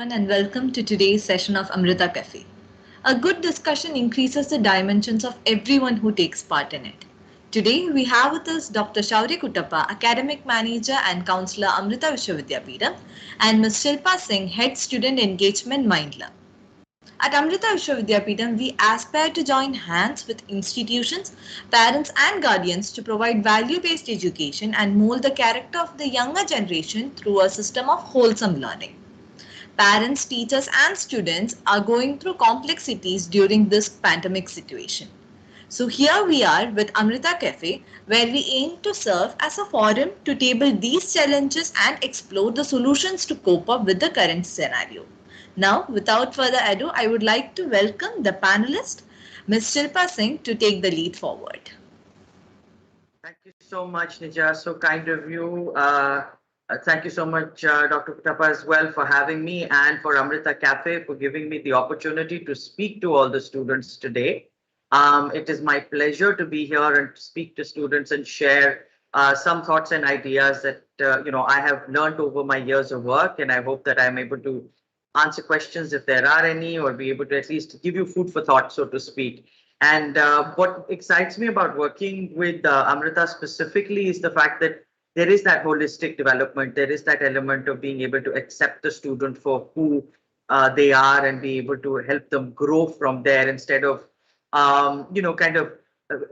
everyone, and welcome to today's session of Amrita Café. A good discussion increases the dimensions of everyone who takes part in it. Today, we have with us Dr. Shauri Kuttappa, Academic Manager and Counselor, Amrita Vishwavidyapeetham, and Ms. Shilpa Singh, Head Student Engagement, Mindler. At Amrita Vishwavidyapeetham, we aspire to join hands with institutions, parents, and guardians to provide value based education and mold the character of the younger generation through a system of wholesome learning. Parents, teachers, and students are going through complexities during this pandemic situation. So, here we are with Amrita Cafe, where we aim to serve as a forum to table these challenges and explore the solutions to cope up with the current scenario. Now, without further ado, I would like to welcome the panelist, Ms. Shilpa Singh, to take the lead forward. Thank you so much, Nija. So kind of you. Thank you so much, Dr. Kuttappa, as well, for having me, and for Amrita Cafe for giving me the opportunity to speak to all the students today. It is my pleasure to be here and to speak to students and share some thoughts and ideas that I have learned over my years of work, and I hope that I'm able to answer questions if there are any, or be able to at least give you food for thought, so to speak. And what excites me about working with Amrita specifically is the fact that there is that holistic development. There is that element of being able to accept the student for who they are and be able to help them grow from there, instead of, kind of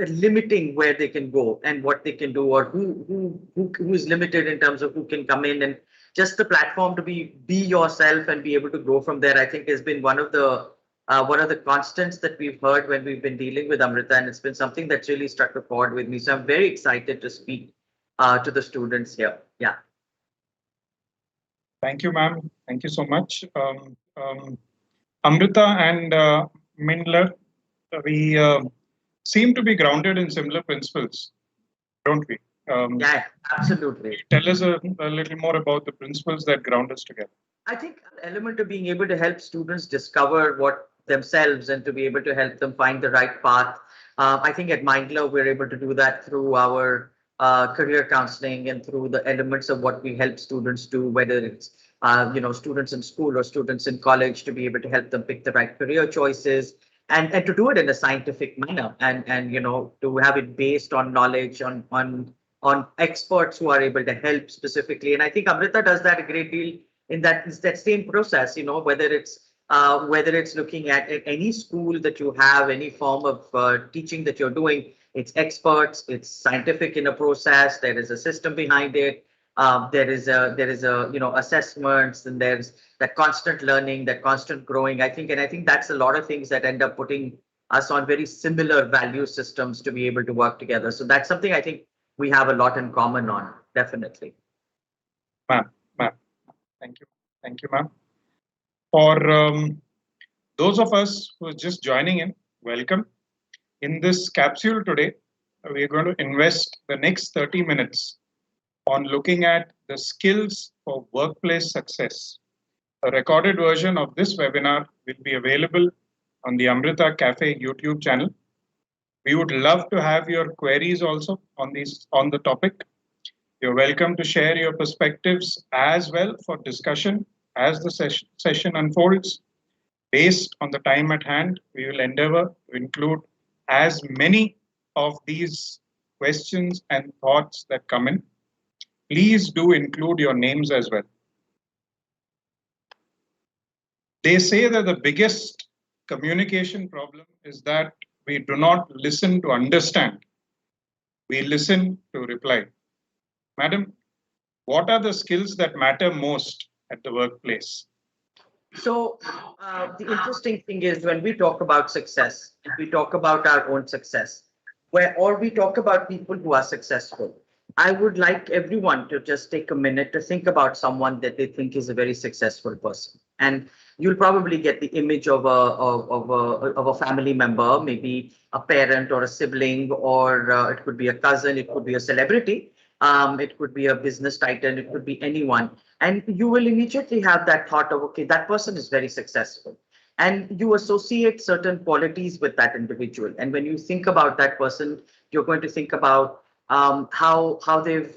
limiting where they can go and what they can do, or who is limited in terms of who can come in. And just the platform to be yourself and be able to grow from there, I think, has been one of the constants that we've heard when we've been dealing with Amrita, and it's been something that's really struck a chord with me. So I'm very excited to speak to the students here. Yeah. Thank you, ma'am. Thank you so much. Amrita and Mindler, we seem to be grounded in similar principles, don't we? Yeah, absolutely. Tell us a little more about the principles that ground us together. I think an element of being able to help students discover what themselves and to be able to help them find the right path. I think at Mindler, we're able to do that through our career counseling and through the elements of what we help students do, whether it's students in school or students in college, to be able to help them pick the right career choices, and to do it in a scientific manner, and to have it based on knowledge, on experts who are able to help specifically. And I think Amrita does that a great deal in that same process, whether it's looking at any school that you have, any form of teaching that you're doing. It's experts, it's scientific in a process, there is a system behind it. There is a assessments, and there's that constant learning, that constant growing. I think that's a lot of things that end up putting us on very similar value systems to be able to work together. So that's something I think we have a lot in common on, definitely. Ma'am. Thank you, ma'am. For those of us who are just joining in, welcome. In this capsule today, we are going to invest the next 30 minutes on looking at the skills for workplace success. A recorded version of this webinar will be available on the Amrita Cafe YouTube channel. We would love to have your queries also on the topic. You're welcome to share your perspectives as well for discussion as the session unfolds. Based on the time at hand, we will endeavor to include as many of these questions and thoughts that come in. Please do include your names as well. They say that the biggest communication problem is that we do not listen to understand. We listen to reply. Madam, what are the skills that matter most at the workplace? So the interesting thing is, when we talk about success, if we talk about our own success, or we talk about people who are successful, I would like everyone to just take a minute to think about someone that they think is a very successful person. And you'll probably get the image of a family member, maybe a parent or a sibling, or it could be a cousin, it could be a celebrity, it could be a business titan, it could be anyone. And you will immediately have that thought of, okay, that person is very successful. And you associate certain qualities with that individual. And when you think about that person, you're going to think about how they've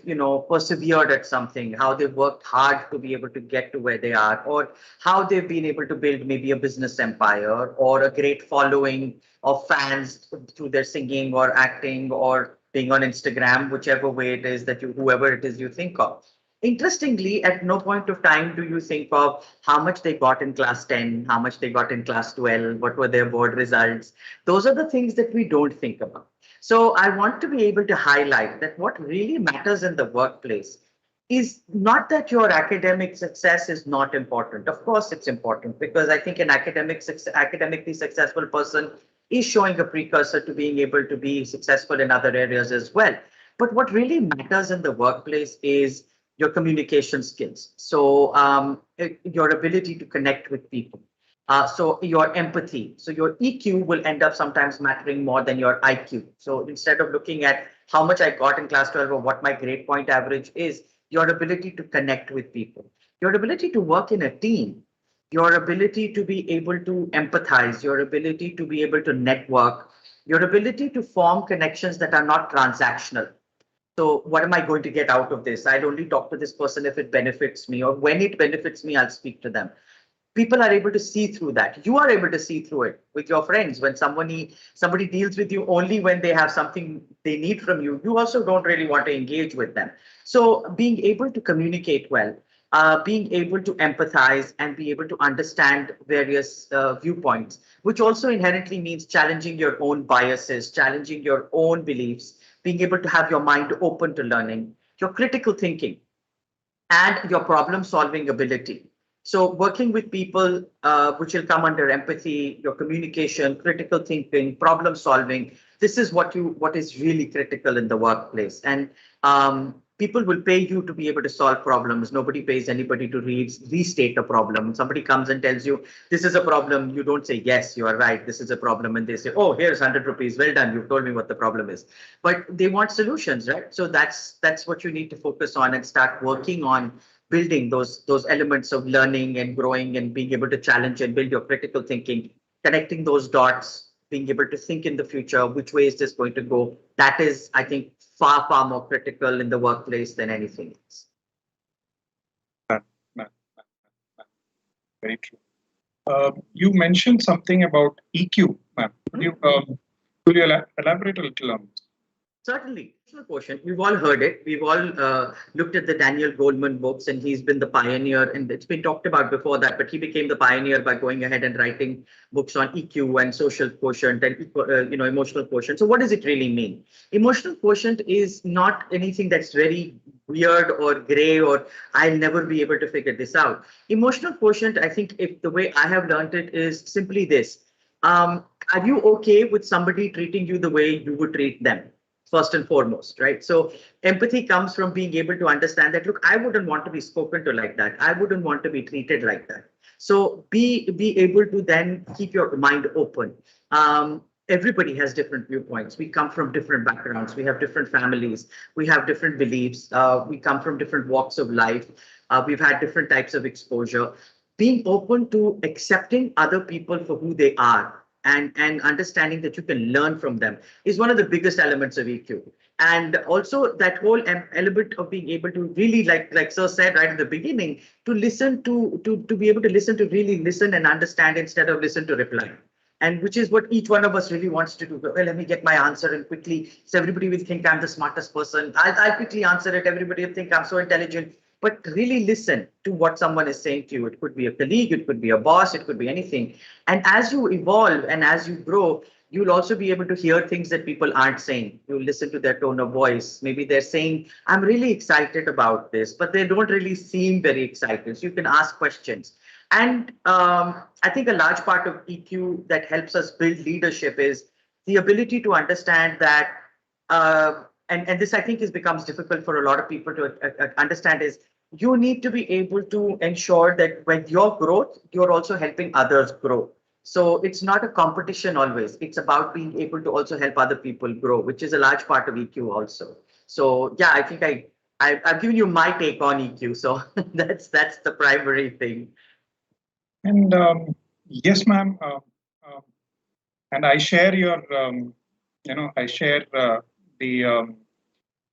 persevered at something, how they've worked hard to be able to get to where they are, or how they've been able to build maybe a business empire or a great following of fans through their singing or acting or being on Instagram, whichever way it is that whoever it is you think of. Interestingly, at no point of time do you think of how much they got in class 10, how much they got in class 12, what were their board results. Those are the things that we don't think about. So I want to be able to highlight that what really matters in the workplace is not that your academic success is not important. Of course, it's important because I think an academically successful person is showing a precursor to being able to be successful in other areas as well. But what really matters in the workplace is your communication skills. So your ability to connect with people. So your empathy. So your EQ will end up sometimes mattering more than your IQ. So instead of looking at how much I got in class 12 or what my grade point average is, your ability to connect with people, your ability to work in a team, your ability to be able to empathize, your ability to be able to network, your ability to form connections that are not transactional. So what am I going to get out of this? I'll only talk to this person if it benefits me, or when it benefits me, I'll speak to them. People are able to see through that. You are able to see through it with your friends. When somebody deals with you only when they have something they need from you, you also don't really want to engage with them. So being able to communicate well, being able to empathize and be able to understand various viewpoints, which also inherently means challenging your own biases, challenging your own beliefs, being able to have your mind open to learning, your critical thinking, and your problem solving ability. So working with people, which will come under empathy, your communication, critical thinking, problem solving. This is what is really critical in the workplace. And people will pay you to be able to solve problems. Nobody pays anybody to restate a problem. Somebody comes and tells you this is a problem. You don't say yes, you are right. This is a problem, and they say, oh, here's 100 rupees. Well done. You've told me what the problem is. But they want solutions, right? So that's what you need to focus on and start working on building those elements of learning and growing and being able to challenge and build your critical thinking, connecting those dots, being able to think in the future, which way is this going to go? That is, I think, far, far more critical in the workplace than anything else. Very true. You mentioned something about EQ, ma'am. Could you elaborate a little on this? Certainly, emotional quotient. We've all heard it. We've all looked at the Daniel Goleman books, and he's been the pioneer. And it's been talked about before that, but he became the pioneer by going ahead and writing books on EQ and social quotient and emotional quotient. So, what does it really mean? Emotional quotient is not anything that's very weird or gray or I'll never be able to figure this out. Emotional quotient, I think, if the way I have learned it is simply this: are you okay with somebody treating you the way you would treat them? First and foremost, right? So empathy comes from being able to understand that, look, I wouldn't want to be spoken to like that. I wouldn't want to be treated like that. So be able to then keep your mind open. Everybody has different viewpoints. We come from different backgrounds. We have different families. We have different beliefs. We come from different walks of life. We've had different types of exposure. Being open to accepting other people for who they are and understanding that you can learn from them is one of the biggest elements of EQ. And also that whole element of being able to really, like Sir said right at the beginning, to listen to be able to listen, to really listen and understand instead of listen to reply. And which is what each one of us really wants to do. Well, let me get my answer and quickly, so everybody will think I'm the smartest person. I'll quickly answer it. Everybody will think I'm so intelligent. But really listen to what someone is saying to you. It could be a colleague, it could be a boss, it could be anything. And as you evolve and as you grow, you'll also be able to hear things that people aren't saying. You'll listen to their tone of voice. Maybe they're saying, I'm really excited about this, but they don't really seem very excited. So you can ask questions. And I think a large part of EQ that helps us build leadership is the ability to understand that, and this I think becomes difficult for a lot of people to understand, is you need to be able to ensure that with your growth, you're also helping others grow. So it's not a competition always. It's about being able to also help other people grow, which is a large part of EQ also. So yeah, I think I've given you my take on EQ. So that's the primary thing. And yes, ma'am. And I share your, I share the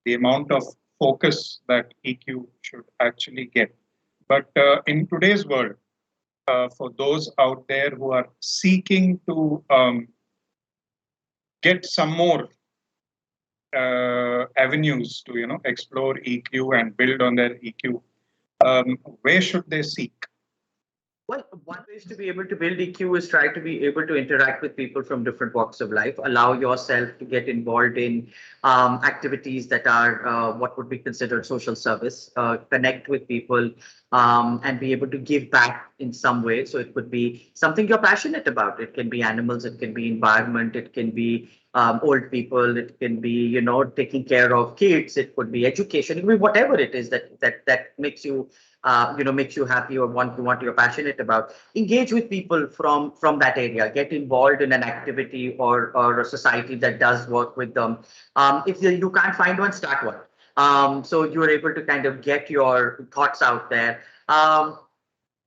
the amount of focus that EQ should actually get. But in today's world, for those out there who are seeking to get some more avenues to explore EQ and build on their EQ, where should they seek? Well, one way to be able to build EQ is try to be able to interact with people from different walks of life. Allow yourself to get involved in activities that are what would be considered social service. Connect with people and be able to give back in some way. So it could be something you're passionate about. It can be animals. It can be environment. It can be old people. It can be taking care of kids. It could be education. It could be whatever it is that makes you makes you happy or want you're passionate about. Engage with people from that area. Get involved in an activity or a society that does work with them. If you can't find one, start one. So you're able to kind of get your thoughts out there.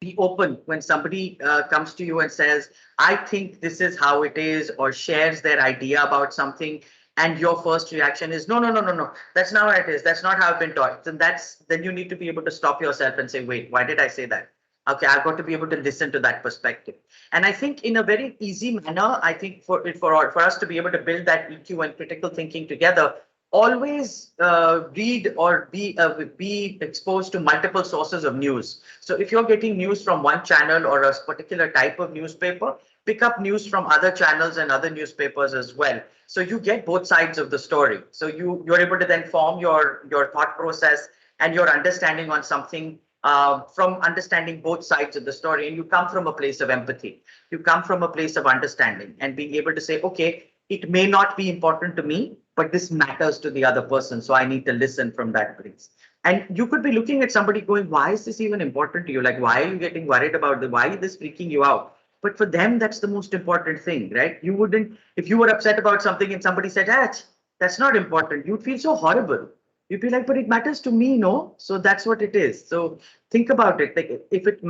Be open when somebody comes to you and says, I think this is how it is, or shares their idea about something, and your first reaction is, no, that's not how it is, that's not how I've been taught. Then you need to be able to stop yourself and say, wait, why did I say that? Okay, I've got to be able to listen to that perspective. And I think in a very easy manner, I think for us to be able to build that EQ and critical thinking together, always read or be exposed to multiple sources of news. So if you're getting news from one channel or a particular type of newspaper, pick up news from other channels and other newspapers as well. So you get both sides of the story. So you're able to then form your thought process and your understanding on something from understanding both sides of the story. And you come from a place of empathy. You come from a place of understanding and being able to say, okay, it may not be important to me, but this matters to the other person. So I need to listen from that place. And you could be looking at somebody going, why is this even important to you? Like, why are you getting worried about this? Why is this freaking you out? But for them, that's the most important thing, right? You wouldn't, if you were upset about something and somebody said, that's not important, you'd feel so horrible. You'd be like, but it matters to me, no? So that's what it is. So think about it. Like, if it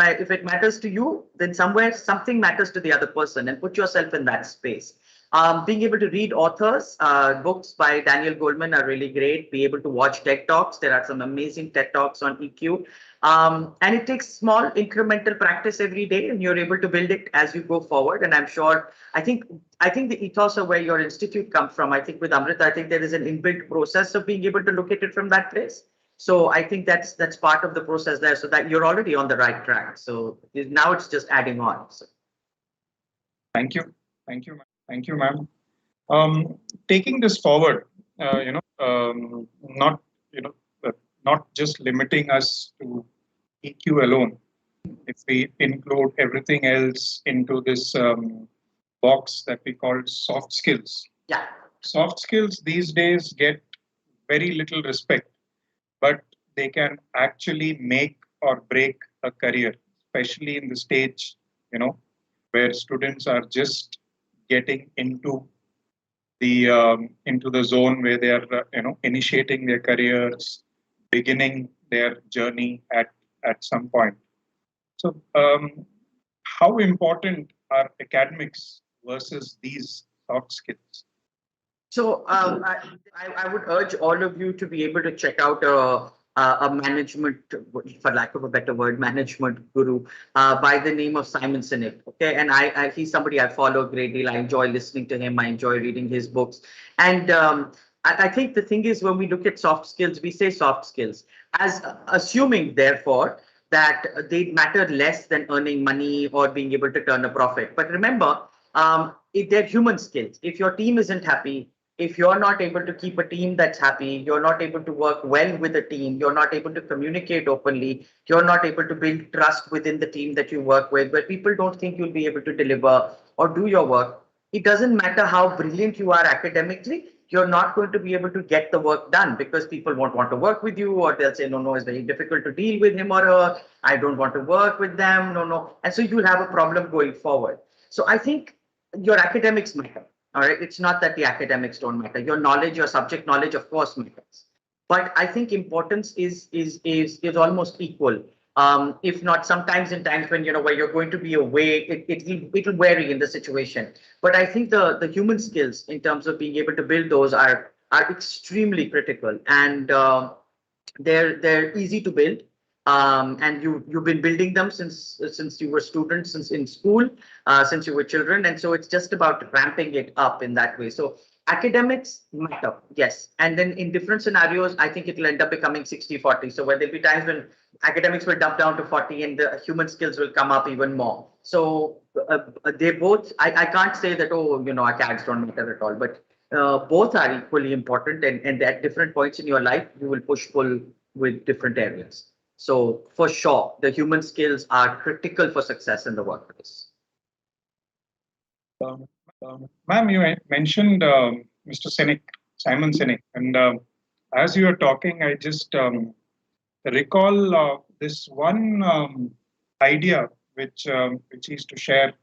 matters to you, then somewhere something matters to the other person, and put yourself in that space. Being able to read authors, books by Daniel Goleman are really great. Be able to watch TED Talks. There are some amazing TED Talks on EQ. And it takes small incremental practice every day, and you're able to build it as you go forward. And I'm sure, I think the ethos of where your institute comes from, I think with Amrita, I think there is an inbuilt process of being able to look at it from that place. So I think that's part of the process there, so that you're already on the right track. So now it's just adding on. So. Thank you. Thank you, ma'am. Taking this forward, not not just limiting us to EQ alone. If we include everything else into this box that we call soft skills. Yeah. Soft skills these days get very little respect, but they can actually make or break a career, especially in the stage, where students are just getting into the zone where they are initiating their careers, beginning their journey at some point. So how important are academics versus these soft skills? So I would urge all of you to be able to check out a management, for lack of a better word, management guru by the name of Simon Sinek. Okay, and he's somebody I follow a great deal. I enjoy listening to him. I enjoy reading his books. And I think the thing is, when we look at soft skills, we say soft skills as assuming, therefore, that they matter less than earning money or being able to turn a profit. But remember, if they're human skills. If your team isn't happy, if you're not able to keep a team that's happy, you're not able to work well with a team, you're not able to communicate openly, you're not able to build trust within the team that you work with, where people don't think you'll be able to deliver or do your work, it doesn't matter how brilliant you are academically, you're not going to be able to get the work done because people won't want to work with you, or they'll say, no, it's very difficult to deal with him or her. I don't want to work with them. No. And so you'll have a problem going forward. So I think your academics matter. All right. It's not that the academics don't matter. Your knowledge, your subject knowledge, of course, matters. But I think importance is almost equal. If not, sometimes in times when where you're going to be away, it'll vary in the situation. But I think the human skills in terms of being able to build those are are extremely critical, and they're easy to build. And you've been building them since you were students, since in school, since you were children, and so it's just about ramping it up in that way. So academics matter, yes, and then in different scenarios, I think it'll end up becoming 60-40. So where there'll be times when academics will dump down to 40 and the human skills will come up even more. So they both, I can't say that, oh, acads don't matter at all, but both are equally important, and at different points in your life, you will push pull with different areas. So for sure, the human skills are critical for success in the workplace. Um, Ma'am, you mentioned Mr. Sinek, Simon Sinek, and as you were talking, I just recall this one idea which he used to share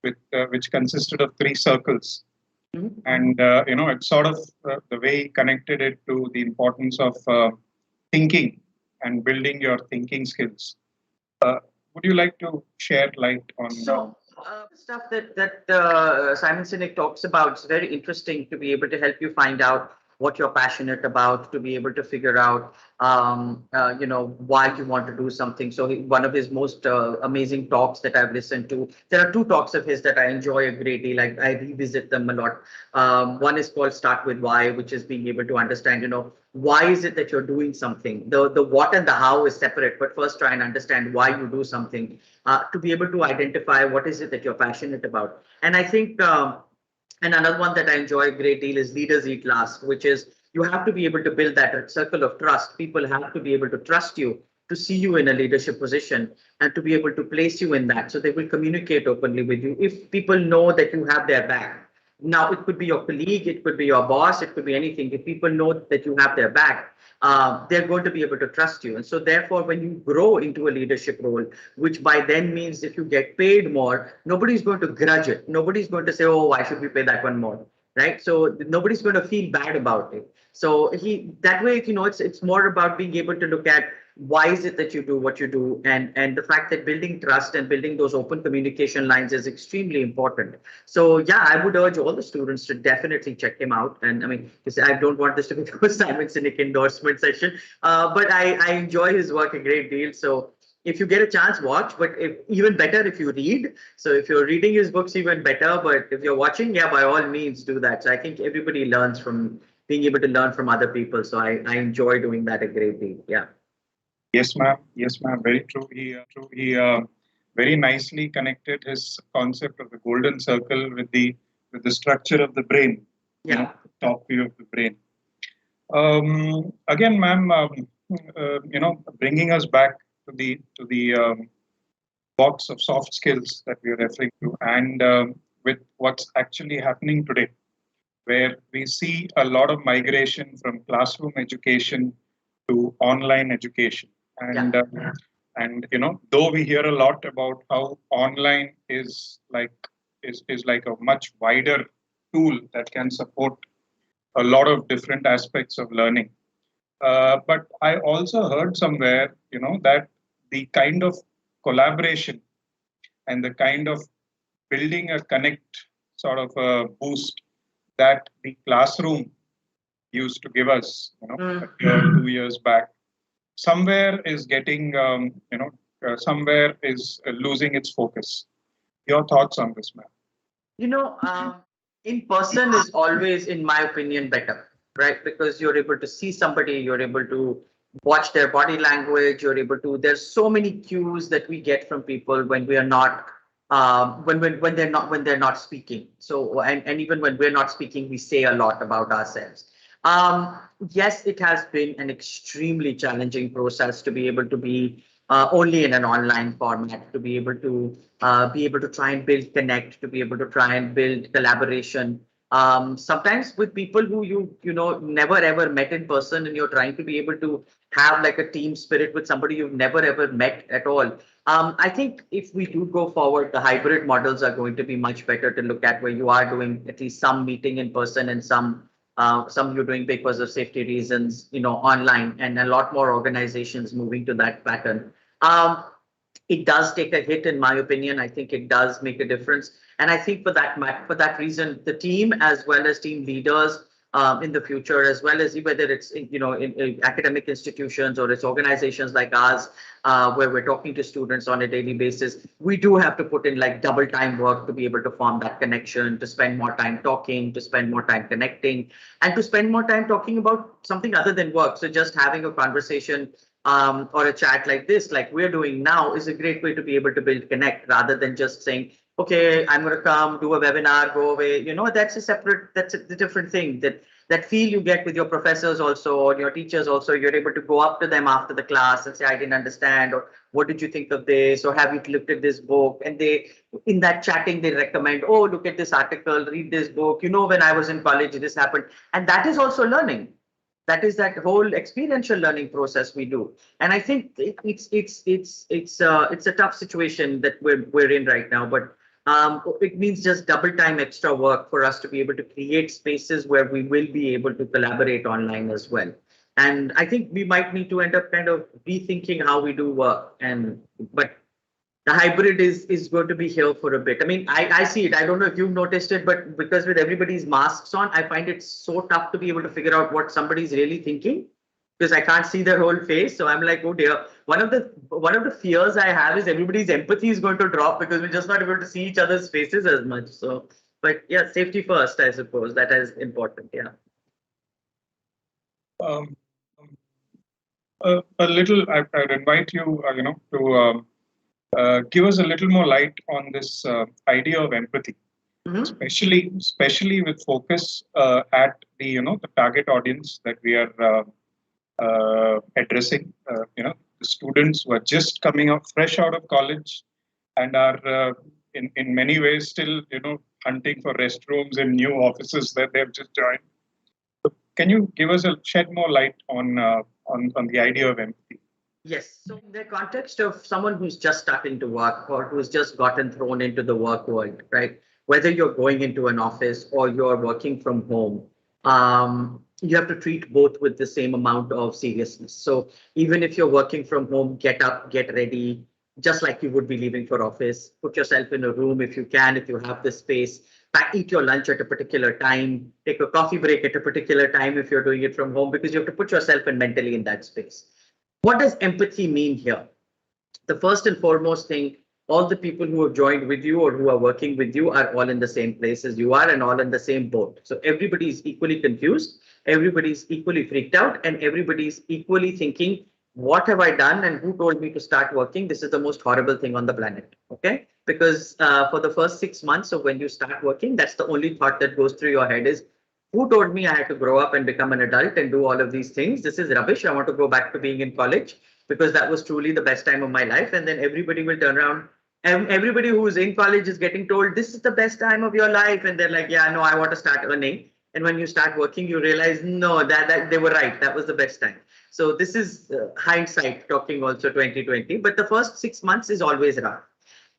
with which consisted of three circles, and it's sort of the way he connected it to the importance of thinking and building your thinking skills. Would you like to share light on? So stuff that Simon Sinek talks about is very interesting to be able to help you find out what you're passionate about, to be able to figure out why you want to do something. So one of his most amazing talks that I've listened to, there are two talks of his that I enjoy a great deal. I revisit them a lot. One is called Start With Why, which is being able to understand, why is it that you're doing something? The what and the how is separate, but first try and understand why you do something, to be able to identify what is it that you're passionate about. And I think, and another one that I enjoy a great deal is Leaders Eat Last, which is you have to be able to build that circle of trust. People have to be able to trust you, to see you in a leadership position, and to be able to place you in that. So they will communicate openly with you if people know that you have their back. Now, it could be your colleague, it could be your boss, it could be anything. If people know that you have their back, they're going to be able to trust you. And so therefore, when you grow into a leadership role, which by then means if you get paid more, nobody's going to grudge it. Nobody's going to say, oh, why should we pay that one more? Right? So nobody's going to feel bad about it. So that way, it's more about being able to look at why is it that you do what you do, and the fact that building trust and building those open communication lines is extremely important. So yeah, I would urge all the students to definitely check him out. And I mean, I don't want this to become a Simon Sinek endorsement session, but I enjoy his work a great deal. So if you get a chance, watch, but even better if you read. So if you're reading his books, even better. But if you're watching, yeah, by all means do that. So I think everybody learns from being able to learn from other people. So I enjoy doing that a great deal. Yeah. Yes, ma'am. Yes, ma'am. Very true. He very nicely connected his concept of the golden circle with the structure of the brain. Yeah. Top view of the brain. Again, ma'am, bringing us back to the box of soft skills that we are referring to, and with what's actually happening today, where we see a lot of migration from classroom education to online education. And though we hear a lot about how online is like a much wider tool that can support a lot of different aspects of learning. But I also heard somewhere, that the kind of collaboration and the kind of building a connect sort of a boost that the classroom used to give us, a year, 2 years back, somewhere is getting, somewhere is losing its focus. Your thoughts on this, ma'am? In person is always, in my opinion, better, right? Because you're able to see somebody, you're able to watch their body language, you're able to, there's so many cues that we get from people when we are not, when they're not speaking. So, and even when we're not speaking, we say a lot about ourselves. Yes, it has been an extremely challenging process to be able to be only in an online format, to be able to try and build connect, to be able to try and build collaboration. Sometimes with people who you never ever met in person, and you're trying to be able to have like a team spirit with somebody you've never ever met at all. I think if we do go forward, the hybrid models are going to be much better to look at, where you are doing at least some meeting in person and some you're doing because of safety reasons, online, and a lot more organizations moving to that pattern. It does take a hit, in my opinion. I think it does make a difference, and I think for that reason, the team as well as team leaders in the future, as well as whether it's in academic institutions or it's organizations like ours, where we're talking to students on a daily basis. We do have to put in like double time work to be able to form that connection, to spend more time talking, to spend more time connecting, and to spend more time talking about something other than work. So just having a conversation or a chat like this, like we're doing now, is a great way to be able to build connect, rather than just saying, okay, I'm going to come do a webinar, go away. That's a different thing. That feel you get with your professors also, or your teachers also. You're able to go up to them after the class and say, I didn't understand, or what did you think of this, or have you looked at this book? And they, in that chatting, they recommend, oh, look at this article, read this book. When I was in college, this happened. And that is also learning. That is that whole experiential learning process we do. And I think it's a tough situation that we're in right now, but it means just double time extra work for us to be able to create spaces where we will be able to collaborate online as well. And I think we might need to end up kind of rethinking how we do work. But the hybrid is going to be here for a bit. I mean, I see it. I don't know if you've noticed it, but because with everybody's masks on, I find it so tough to be able to figure out what somebody's really thinking, because I can't see their whole face. So I'm like, oh dear. One of the fears I have is everybody's empathy is going to drop because we're just not able to see each other's faces as much. So, but yeah, safety first, I suppose. That is important. Yeah. Um, a little, I'd invite you, to give us a little more light on this idea of empathy, especially with focus at the target audience that we are addressing. The students who are just coming out fresh out of college and are in many ways still hunting for restrooms in new offices that they've just joined. So can you give us shed more light on the idea of empathy? Yes. So in the context of someone who's just starting to work or who's just gotten thrown into the work world, right? Whether you're going into an office or you're working from home, you have to treat both with the same amount of seriousness. So even if you're working from home, get up, get ready, just like you would be leaving for office. Put yourself in a room if you can, if you have the space. Eat your lunch at a particular time. Take a coffee break at a particular time if you're doing it from home, because you have to put yourself in mentally in that space. What does empathy mean here? The first and foremost thing, all the people who have joined with you or who are working with you are all in the same place as you are and all in the same boat. So everybody is equally confused, everybody's equally freaked out, and everybody's equally thinking, what have I done and who told me to start working? This is the most horrible thing on the planet, okay? Because for the first 6 months of when you start working, that's the only thought that goes through your head is, who told me I had to grow up and become an adult and do all of these things? This is rubbish. I want to go back to being in college because that was truly the best time of my life. And then everybody will turn around, and everybody who's in college is getting told, this is the best time of your life. And they're like, yeah, no, I want to start earning. And when you start working, you realize, no, that they were right. That was the best time. So this is hindsight talking also 2020. But the first 6 months is always rough.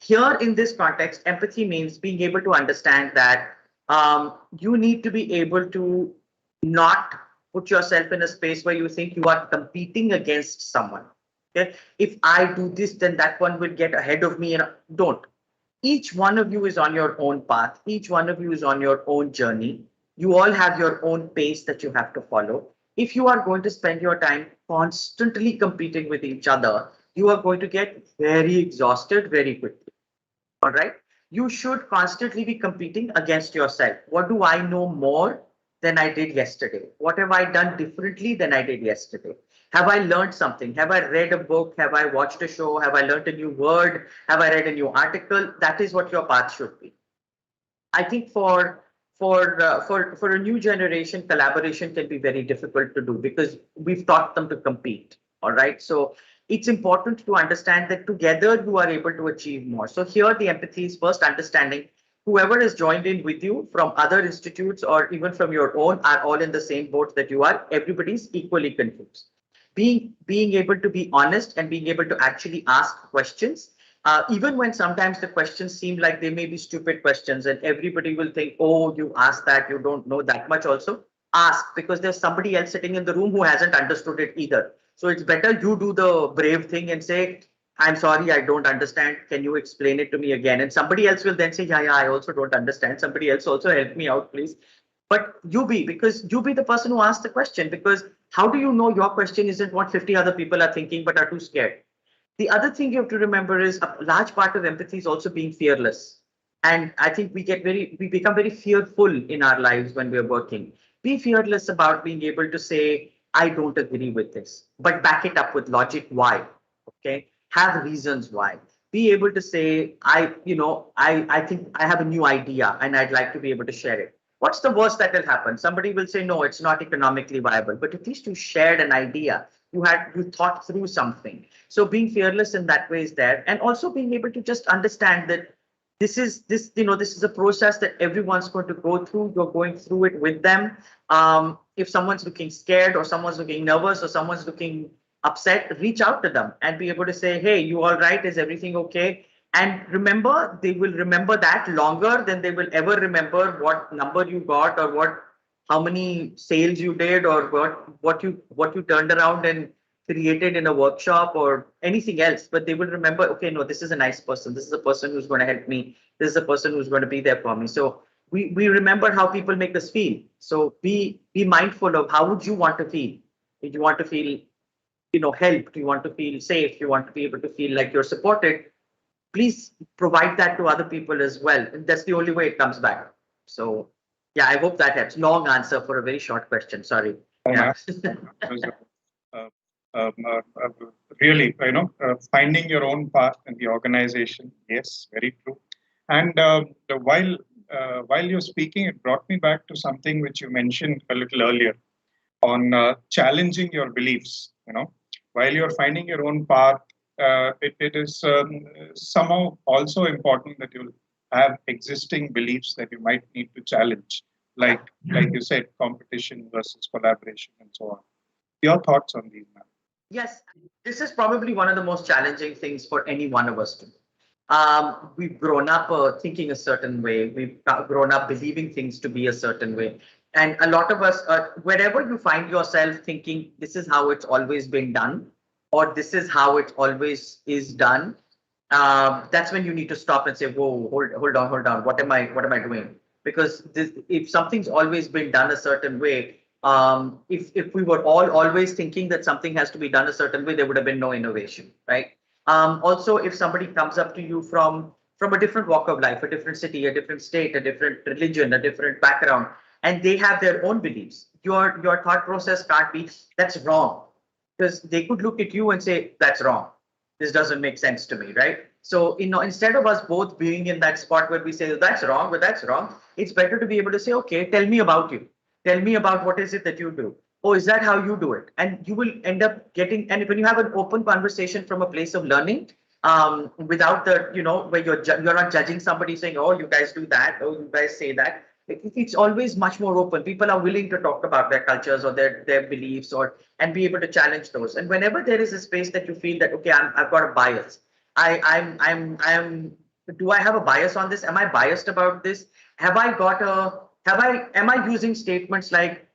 Here in this context, empathy means being able to understand that you need to be able to not put yourself in a space where you think you are competing against someone. Okay, if I do this, then that one will get ahead of me. And don't. Each one of you is on your own path. Each one of you is on your own journey. You all have your own pace that you have to follow. If you are going to spend your time constantly competing with each other, you are going to get very exhausted very quickly. All right. You should constantly be competing against yourself. What do I know more than I did yesterday? What have I done differently than I did yesterday? Have I learned something? Have I read a book? Have I watched a show? Have I learned a new word? Have I read a new article? That is what your path should be. I think for a new generation, collaboration can be very difficult to do because we've taught them to compete. All right. So it's important to understand that together you are able to achieve more. So here the empathy is first understanding whoever is joined in with you from other institutes or even from your own are all in the same boat that you are. Everybody's equally confused. Being able to be honest and being able to actually ask questions, even when sometimes the questions seem like they may be stupid questions and everybody will think, oh, you asked that, you don't know that much also. Ask, because there's somebody else sitting in the room who hasn't understood it either. So it's better you do the brave thing and say, I'm sorry, I don't understand. Can you explain it to me again? And somebody else will then say, yeah, I also don't understand. Somebody else also help me out, please. but because you be the person who asks the question, because how do you know your question isn't what 50 other people are thinking but are too scared? The other thing you have to remember is a large part of empathy is also being fearless. And I think we become very fearful in our lives when we're working. Be fearless about being able to say, I don't agree with this, but back it up with logic. Why? Okay. Have reasons why. Be able to say, I think I have a new idea and I'd like to be able to share it. What's the worst that will happen? Somebody will say, no, it's not economically viable, but at least you shared an idea. You thought through something. So being fearless in that way is there, and also being able to just understand that this is a process that everyone's going to go through. You're going through it with them. If someone's looking scared or someone's looking nervous or someone's looking upset, reach out to them and be able to say, hey, you all right? Is everything okay? And remember, they will remember that longer than they will ever remember what number you got or how many sales you did or what you turned around and created in a workshop or anything else. But they will remember, okay, no, this is a nice person. This is a person who's going to help me. This is a person who's going to be there for me. So we remember how people make us feel. So be mindful of how would you want to feel. If you want to feel, helped, you want to feel safe, you want to be able to feel like you're supported, please provide that to other people as well. And that's the only way it comes back. So yeah, I hope that helps. Long answer for a very short question. Sorry. Yeah. uh, Really, finding your own path in the organization. Yes, very true. And while you're speaking, it brought me back to something which you mentioned a little earlier on challenging your beliefs. While you're finding your own path, it is somehow also important that you'll have existing beliefs that you might need to challenge, like you said, competition versus collaboration and so on. Your thoughts on these, ma'am? Yes, this is probably one of the most challenging things for any one of us to do. We've grown up thinking a certain way. We've grown up believing things to be a certain way. And a lot of us, wherever you find yourself thinking this is how it's always been done, or this is how it always is done, that's when you need to stop and say, whoa, hold on. What am I doing? Because if something's always been done a certain way, if we were all always thinking that something has to be done a certain way, there would have been no innovation, right? Also, if somebody comes up to you from a different walk of life, a different city, a different state, a different religion, a different background, and they have their own beliefs, your thought process can't be that's wrong, because they could look at you and say that's wrong. This doesn't make sense to me, right? So instead of us both being in that spot where we say that's wrong, but that's wrong, it's better to be able to say, okay, tell me about you. Tell me about what is it that you do. Oh, is that how you do it? And you will end up getting, and when you have an open conversation from a place of learning, without the, where you're not judging somebody saying, oh, you guys do that, oh, you guys say that. It's always much more open. People are willing to talk about their cultures or their beliefs and be able to challenge those. And whenever there is a space that you feel that, okay, I've got a bias. Do I have a bias on this? Am I biased about this? Am I using statements like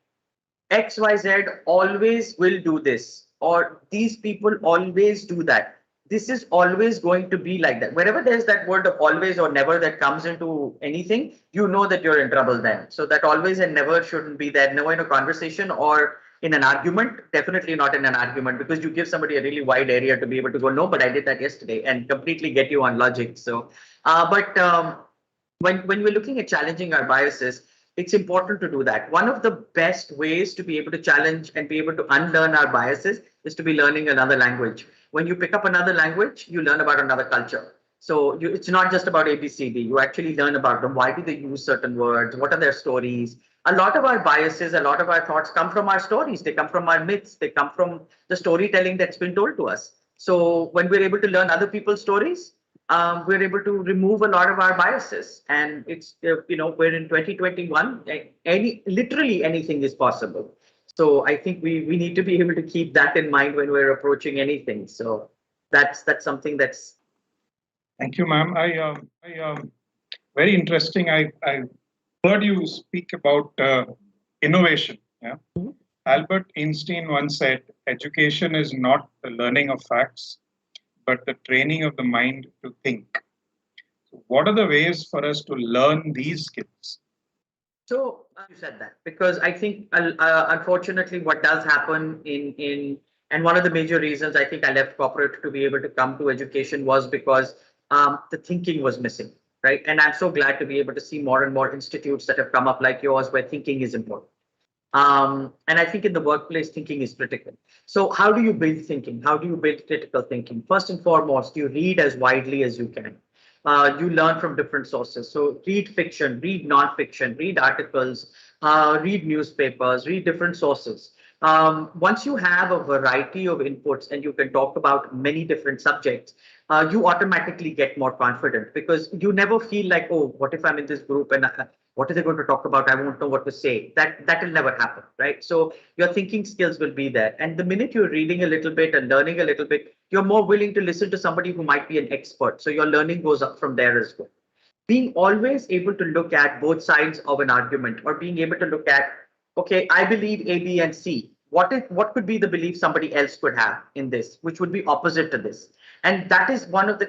XYZ always will do this, or these people always do that? This is always going to be like that. Wherever there's that word of always or never that comes into anything, you know that you're in trouble then. So that always and never shouldn't be there. Never in a conversation or in an argument, definitely not in an argument, because you give somebody a really wide area to be able to go, no, but I did that yesterday, and completely get you on logic. So, but when we're looking at challenging our biases, it's important to do that. One of the best ways to be able to challenge and be able to unlearn our biases is to be learning another language. When you pick up another language, you learn about another culture. So it's not just about ABCD. You actually learn about them. Why do they use certain words? What are their stories? A lot of our biases, a lot of our thoughts come from our stories. They come from our myths. They come from the storytelling that's been told to us. So when we're able to learn other people's stories, we're able to remove a lot of our biases. And it's, we're in 2021, literally anything is possible. So I think we need to be able to keep that in mind when we're approaching anything. So that's something that's. Thank you, ma'am. Very interesting. I heard you speak about innovation. Yeah. Mhm. Albert Einstein once said, education is not the learning of facts, but the training of the mind to think. So what are the ways for us to learn these skills? So you said that because I think unfortunately what does happen in and one of the major reasons I think I left corporate to be able to come to education was because the thinking was missing, right? And I'm so glad to be able to see more and more institutes that have come up like yours where thinking is important. And I think in the workplace, thinking is critical. So, how do you build thinking? How do you build critical thinking? First and foremost, you read as widely as you can. You learn from different sources. So, read fiction, read non-fiction, read articles, read newspapers, read different sources. Once you have a variety of inputs and you can talk about many different subjects, you automatically get more confident because you never feel like, oh, what if I'm in this group and what are they going to talk about? I won't know what to say. That will never happen, right? So your thinking skills will be there. And the minute you're reading a little bit and learning a little bit, you're more willing to listen to somebody who might be an expert. So your learning goes up from there as well. Being always able to look at both sides of an argument or being able to look at, okay, I believe A, B, and C. What could be the belief somebody else could have in this, which would be opposite to this? And that is one of the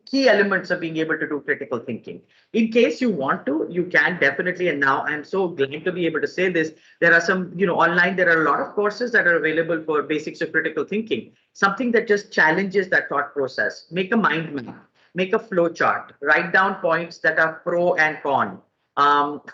key elements of being able to do critical thinking. In case you want to, you can definitely. And now I'm so glad to be able to say this. There are some, online, there are a lot of courses that are available for basics of critical thinking, something that just challenges that thought process. Make a mind map, make a flow chart, write down points that are pro and con,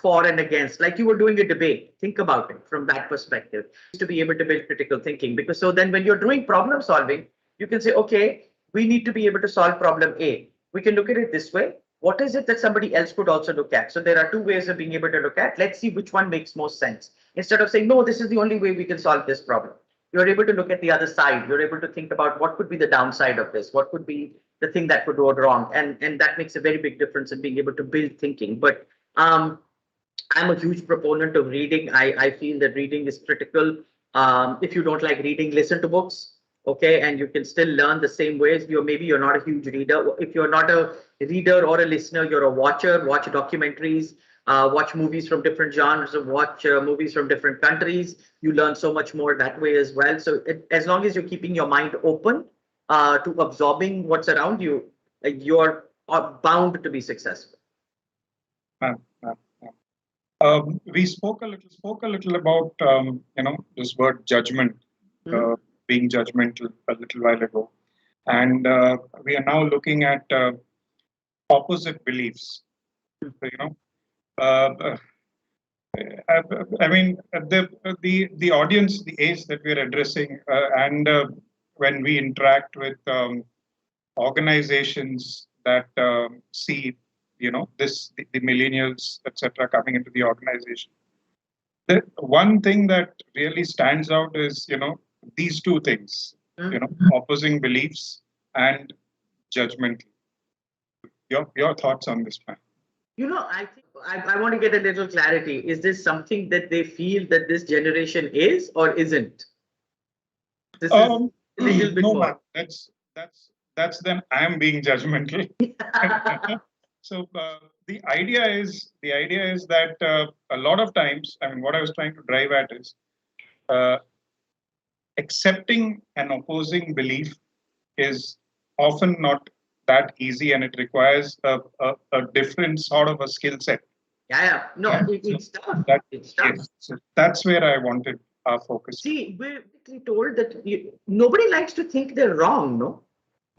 for and against, like you were doing a debate. Think about it from that perspective to be able to build critical thinking. Because so then when you're doing problem solving, you can say, okay, we need to be able to solve problem A. We can look at it this way. What is it that somebody else could also look at? So there are two ways of being able to look at. Let's see which one makes most sense. Instead of saying, no, this is the only way we can solve this problem. You're able to look at the other side. You're able to think about what could be the downside of this, what could be the thing that could go wrong. And that makes a very big difference in being able to build thinking. But I'm a huge proponent of reading. I feel that reading is critical. If you don't like reading, listen to books. Okay, and you can still learn the same ways. You're not a huge reader. If you're not a reader or a listener, you're a watcher. Watch documentaries, watch movies from different genres, watch movies from different countries. You learn so much more that way as well. So as long as you're keeping your mind open to absorbing what's around you, you're bound to be successful. Uh, uh, we spoke a little about this word judgment, being judgmental a little while ago, and we are now looking at opposite beliefs. So, I mean the audience, the age that we are addressing, and when we interact with organizations that see the millennials, etc., coming into the organization. The one thing that really stands out is these two things, opposing beliefs and judgment. Your thoughts on this, man? I think I want to get a little clarity. Is this something that they feel that this generation is or isn't? This is a little bit no, more. Man, that's then I'm being judgmental. So the idea is that a lot of times, I mean, what I was trying to drive at is accepting an opposing belief is often not that easy, and it requires a different sort of a skill set. Yeah. No, it's tough. It's tough. Yes, so that's where I wanted our focus. See, we're told that nobody likes to think they're wrong, no?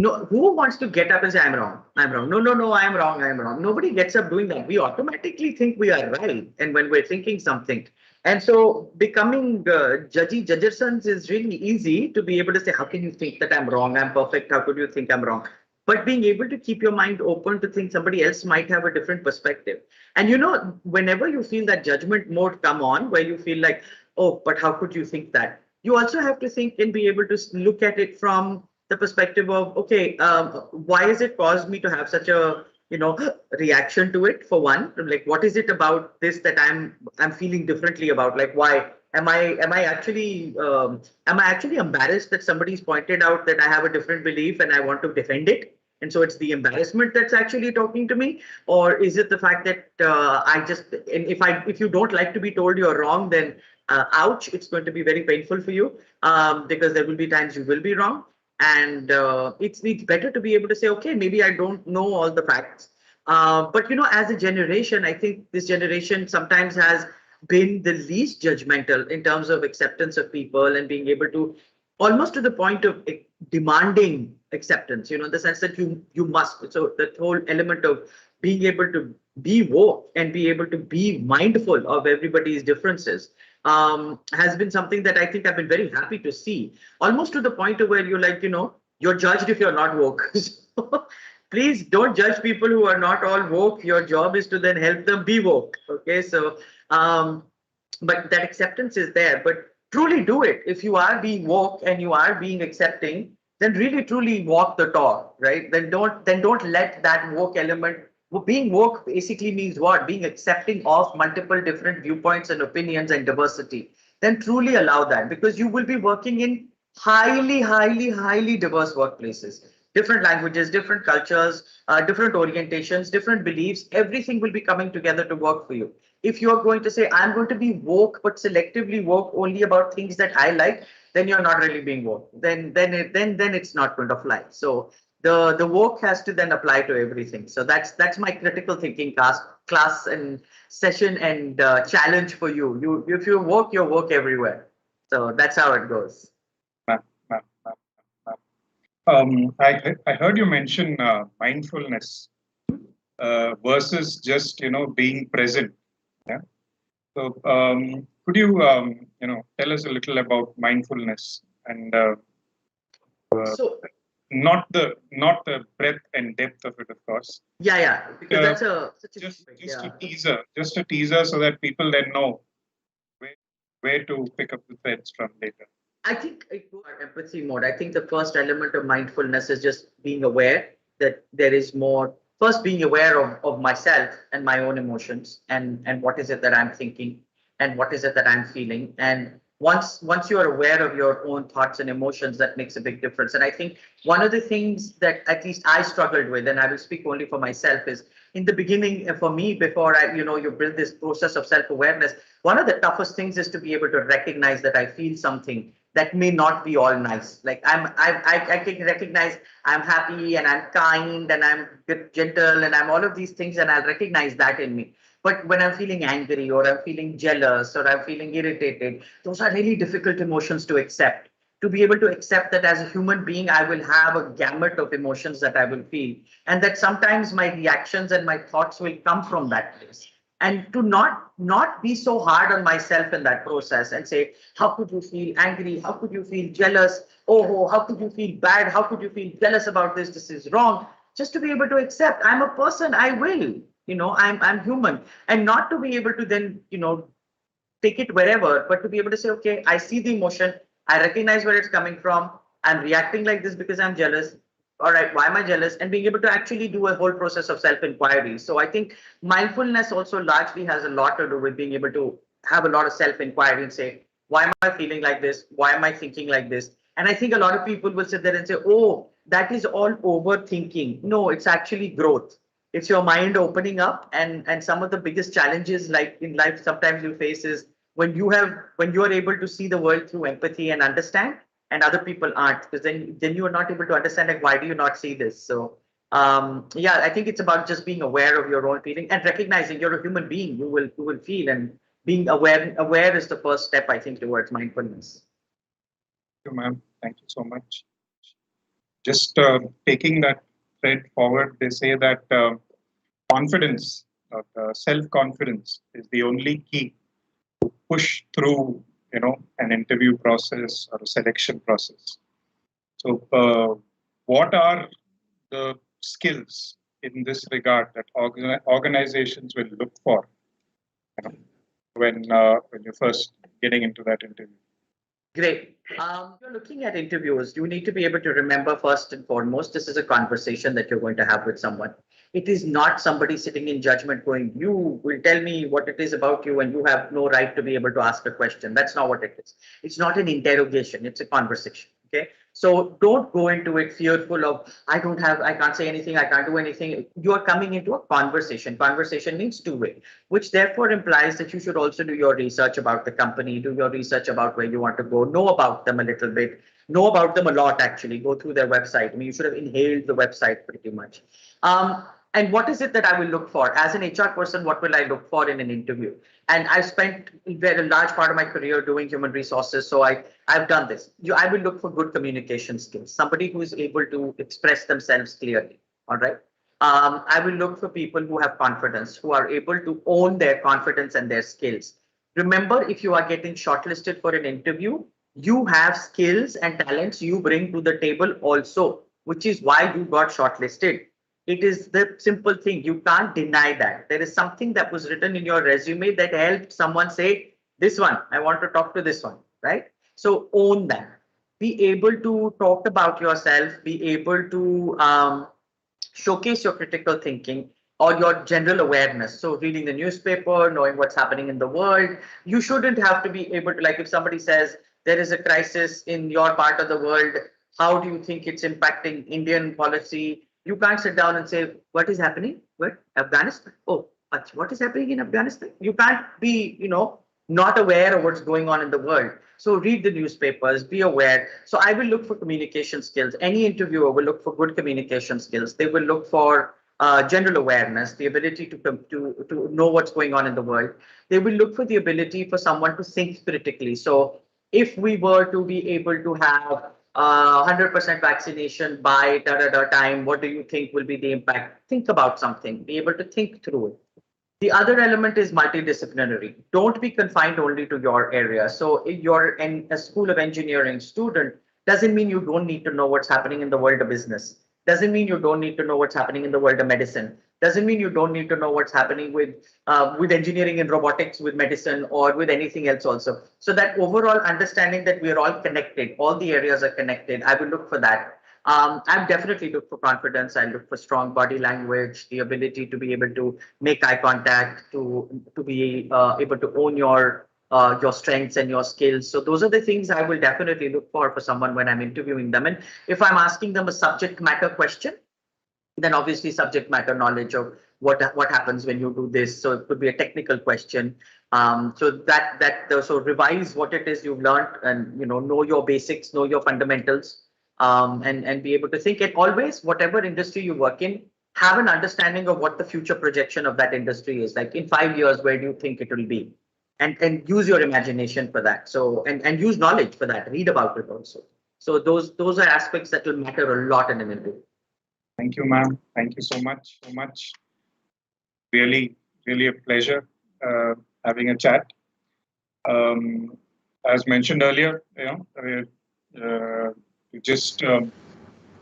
No, who wants to get up and say, I'm wrong, I'm wrong? No, I'm wrong, I'm wrong. Nobody gets up doing that. We automatically think we are right. And when we're thinking something. And so becoming judgy judgersons is really easy to be able to say, how can you think that I'm wrong? I'm perfect. How could you think I'm wrong? But being able to keep your mind open to think somebody else might have a different perspective. And whenever you feel that judgment mode come on, where you feel like, oh, but how could you think that? You also have to think and be able to look at it from the perspective of, okay, why has it caused me to have such a reaction to it? For one, like, what is it about this that I'm feeling differently about? Like, why am I actually embarrassed that somebody's pointed out that I have a different belief and I want to defend it? And so it's the embarrassment that's actually talking to me, or is it the fact that if you don't like to be told you're wrong, then ouch, it's going to be very painful for you, because there will be times you will be wrong. And it's better to be able to say, okay, maybe I don't know all the facts. But as a generation, I think this generation sometimes has been the least judgmental in terms of acceptance of people and being able to almost to the point of demanding acceptance, in the sense that you must. So that whole element of being able to be woke and be able to be mindful of everybody's differences has been something that I think I've been very happy to see, almost to the point of where you're like, you're judged if you're not woke. So please don't judge people who are not all woke. Your job is to then help them be woke. Okay, so but that acceptance is there. But truly do it. If you are being woke and you are being accepting, then really truly walk the talk, right? Then don't let that woke element. Well, being woke basically means what? Being accepting of multiple different viewpoints and opinions and diversity. Then truly allow that, because you will be working in highly, highly, highly diverse workplaces, different languages, different cultures, different orientations, different beliefs. Everything will be coming together to work for you. If you're going to say, I'm going to be woke, but selectively woke only about things that I like, then you're not really being woke. Then it's not going to fly. So the woke has to then apply to everything. So that's my critical thinking class and session and challenge for you. If you're woke everywhere. So that's how it goes. Ma'am, ma'am, ma'am, ma'am. I heard you mention mindfulness versus just being present. Yeah. So could you tell us a little about mindfulness and So not the breadth and depth of it, of course. yeah, because that's such a just a teaser, so that people then know where where to pick up the threads from later. I think it goes empathy mode. I think the first element of mindfulness is just being aware that there is more. First, being aware of myself and my own emotions, and what is it that I'm thinking, and what is it that I'm feeling. And once you are aware of your own thoughts and emotions, that makes a big difference. And I think one of the things that at least I struggled with, and I will speak only for myself, is in the beginning for me, before you build this process of self-awareness. One of the toughest things is to be able to recognize that I feel something that may not be all nice. Like I can recognize I'm happy and I'm kind and I'm gentle and I'm all of these things, and I'll recognize that in me. But when I'm feeling angry or I'm feeling jealous or I'm feeling irritated, those are really difficult emotions to accept. To be able to accept that as a human being, I will have a gamut of emotions that I will feel, and that sometimes my reactions and my thoughts will come from that place. And to not be so hard on myself in that process and say, how could you feel angry? How could you feel jealous? Oh, how could you feel bad? How could you feel jealous about this? This is wrong. Just to be able to accept, I'm a person, I will, I'm human. And not to be able to then, take it wherever, but to be able to say, okay, I see the emotion, I recognize where it's coming from, I'm reacting like this because I'm jealous. All right, why am I jealous? And being able to actually do a whole process of self-inquiry. So I think mindfulness also largely has a lot to do with being able to have a lot of self-inquiry and say, why am I feeling like this? Why am I thinking like this? And I think a lot of people will sit there and say, oh, that is all overthinking. No, it's actually growth. It's your mind opening up. And some of the biggest challenges like in life sometimes you face is when you are able to see the world through empathy and understand, and other people aren't, because then you are not able to understand, like, why do you not see this? So yeah, I think it's about just being aware of your own feeling and recognizing you're a human being who will feel, and being aware is the first step, I think, towards mindfulness. Thank you, ma'am. Thank you so much. Just taking that thread forward, they say that confidence, self-confidence, is the only key to push through, an interview process or a selection process. So, what are the skills in this regard that organizations will look for, when you're first getting into that interview? Great. You're looking at interviews. You need to be able to remember, first and foremost, this is a conversation that you're going to have with someone. It is not somebody sitting in judgment going, you will tell me what it is about you and you have no right to be able to ask a question. That's not what it is. It's not an interrogation. It's a conversation. Okay. So don't go into it fearful of, I can't say anything, I can't do anything. You are coming into a conversation. Conversation means two-way, which therefore implies that you should also do your research about the company, do your research about where you want to go, know about them a little bit, know about them a lot, actually, go through their website. I mean, you should have inhaled the website pretty much. And what is it that I will look for as an HR person? What will I look for in an interview? And I've spent a very large part of my career doing human resources, so I've done this. I will look for good communication skills, somebody who is able to express themselves clearly. All right. I will look for people who have confidence, who are able to own their confidence and their skills. Remember, if you are getting shortlisted for an interview, you have skills and talents you bring to the table also, which is why you got shortlisted. It is the simple thing. You can't deny that. There is something that was written in your resume that helped someone say, this one, I want to talk to this one, right? So own that. Be able to talk about yourself, be able to showcase your critical thinking or your general awareness. So reading the newspaper, knowing what's happening in the world. You shouldn't have to be able to, like if somebody says there is a crisis in your part of the world, how do you think it's impacting Indian policy? You can't sit down and say, what is happening? What? Afghanistan? Oh, what is happening in Afghanistan? You can't be, not aware of what's going on in the world. So read the newspapers, be aware. So I will look for communication skills. Any interviewer will look for good communication skills. They will look for general awareness, the ability to know what's going on in the world. They will look for the ability for someone to think critically. So if we were to be able to have 100% vaccination by time, what do you think will be the impact? Think about something, be able to think through it. The other element is multidisciplinary. Don't be confined only to your area. So if you're in a school of engineering student, doesn't mean you don't need to know what's happening in the world of business. Doesn't mean you don't need to know what's happening in the world of medicine. Doesn't mean you don't need to know what's happening with engineering and robotics, with medicine, or with anything else also. So that overall understanding that we are all connected, all the areas are connected. I will look for that. I've definitely looked for confidence. I look for strong body language, the ability to be able to make eye contact, to be able to own your strengths and your skills. So those are the things I will definitely look for someone when I'm interviewing them. And if I'm asking them a subject matter question, then obviously subject matter knowledge of what happens when you do this. So it could be a technical question. So revise what it is you've learned, and know your basics, know your fundamentals, and be able to think. And always, whatever industry you work in, have an understanding of what the future projection of that industry is. Like in 5 years, where do you think it will be? And use your imagination for that. So and use knowledge for that. Read about it also. So those are aspects that will matter a lot in an interview. Thank you, ma'am. Thank you so much. So much. Really, really a pleasure having a chat. As mentioned earlier, just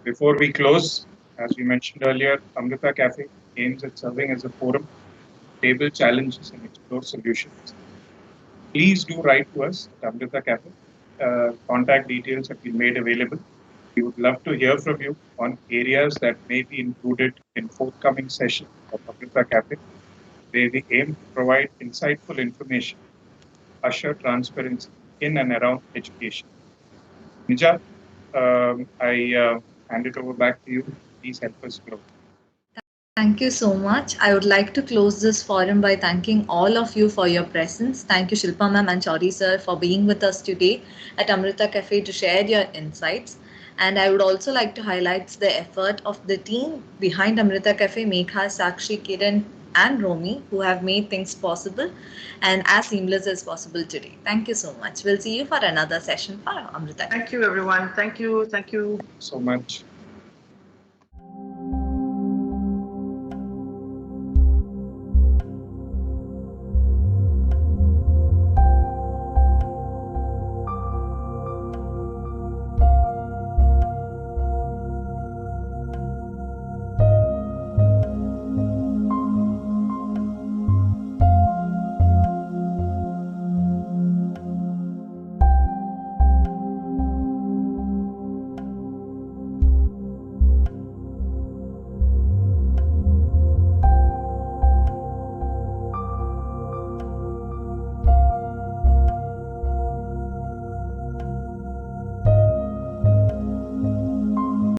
before we close, as we mentioned earlier, Amrita Café aims at serving as a forum, table challenges and explore solutions. Please do write to us at Amrita Café. Contact details have been made available. We would love to hear from you on areas that may be included in forthcoming sessions of Amrita Café, where we aim to provide insightful information, usher transparency in and around education. Nijat, I hand it over back to you. Please help us close. Thank you so much. I would like to close this forum by thanking all of you for your presence. Thank you, Shilpa ma'am and Chauri sir, for being with us today at Amrita Cafe to share your insights. And I would also like to highlight the effort of the team behind Amrita Cafe, Megha, Sakshi, Kiran, and Romi, who have made things possible and as seamless as possible today. Thank you so much. We'll see you for another session for Amrita Cafe. Thank you, everyone. Thank you. So much.